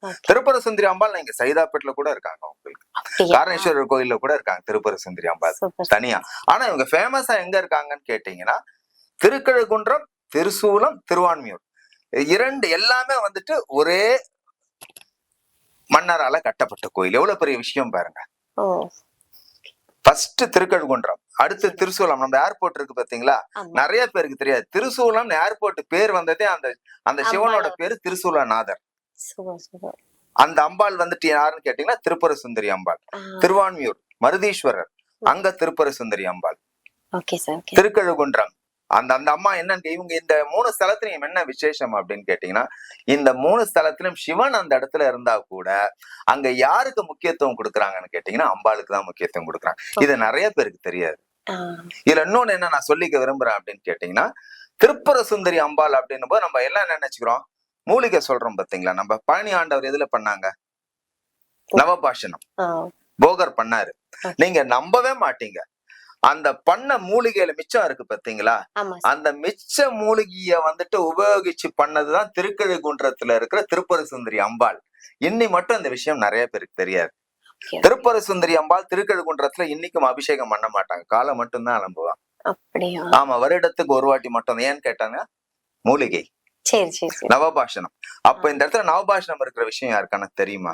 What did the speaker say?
Okay. திருப்பர Sundari அம்பாள் இங்க சைதாப்பேட்டில கூட இருக்காங்க உங்களுக்கு. அப்படியா? காரணேஸ்வரர் கோயில்ல கூட இருக்காங்க திருப்பர சுந்தரி அம்பாள் சூப்பர். தனியா. ஆனா இவங்க ஃபேமஸா எங்க இருக்காங்கன்னு கேட்டீங்கன்னா திருக்கழுகுன்றம், திருசூலம், திருவான்மியூர் இரண்டு எல்லாமே வந்துட்டு ஒரே மன்னரால கட்டப்பட்ட கோயில். எவ்வளவு பெரிய விஷயம் பாருங்க. ஓ. ஃபர்ஸ்ட் திருக்கழுகுன்றம், அடுத்து சரி. திருசூலம். நம்ம ஏர்போர்ட் இருக்கு பாத்தீங்களா, ஆமா. நிறைய பேருக்கு தெரியாது. திருசூலம் ஏர்போர்ட் பேர் வந்ததே அந்த அந்த சிவனோட அம்பாளோட. பேரு திருசூலநாதர். Super super. அந்த அம்பாள் வந்துட்டு யாருன்னு கேட்டீங்கன்னா திருப்பர சுந்தரி அம்பாள். ஆ. திருவான்மியூர் மருதீஸ்வரர், அங்க Tripura Sundari Ambal. Okay sir. Okay. Thirukazhukundram அந்த அந்த அம்மா என்னன்னு இவங்க இந்த 3 ஸ்தலத்திலையும் என்ன விசேஷம் அப்படின்னு கேட்டீங்கன்னா, இந்த 3 ஸ்தலத்திலும் சிவன் அந்த இடத்துல இருந்தா கூட அங்க யாருக்கு முக்கியத்துவம் கொடுக்குறாங்கன்னு கேட்டீங்கன்னா அம்பாளுக்கு தான் முக்கியத்துவம் கொடுக்குறாங்க. இது நிறைய பேருக்கு தெரியாது. ஆ. இதுல இன்னொன்னு என்ன நான் சொல்லிக்க விரும்புறேன் அப்படின்னு கேட்டீங்கன்னா, திருப்பர சுந்தரி அம்பாள் அப்படின்னும் போது நம்ம எல்லாம் என்ன நினைச்சுக்கிறோம், மூலிகை சொல்றோம் பாத்தீங்களா. நம்ம பழனி ஆண்டவர் எதுல பண்ணாங்க, நவபாஷணம் ஆ. போகர் பண்ணாரு. நீங்க நம்பவே மாட்டீங்க, அந்த பண்ண மூலிகையில மிச்சம் இருக்கு பாத்தீங்களா, ஆமா சார். அந்த மிச்ச மூலிகைய வந்துட்டு உபயோகிச்சு பண்ணதுதான் திருக்கழுகுன்றத்துல இருக்கிற திருப்பர சுந்தரி அம்பாள். இன்னி மட்டும் இந்த விஷயம் நிறைய பேருக்கு தெரியாது. ஓகே. திருப்பர சுந்தரி அம்பாள் திருக்கழுகுன்றத்துல இன்னைக்கும் அபிஷேகம் பண்ண மாட்டாங்க, காலை மட்டும்தான் அனுப்புவாங்க. அப்படியா? ஆமா, வருடத்துக்கு ஒரு வாட்டி மட்டும். ஏன்னு கேட்டாங்க, மூலிகை சரி சரி சரி. நவபாஷணம். அப்ப இந்த இடத்துல நவபாஷணம் இருக்கிற விஷயம் யாருக்கான தெரியுமா?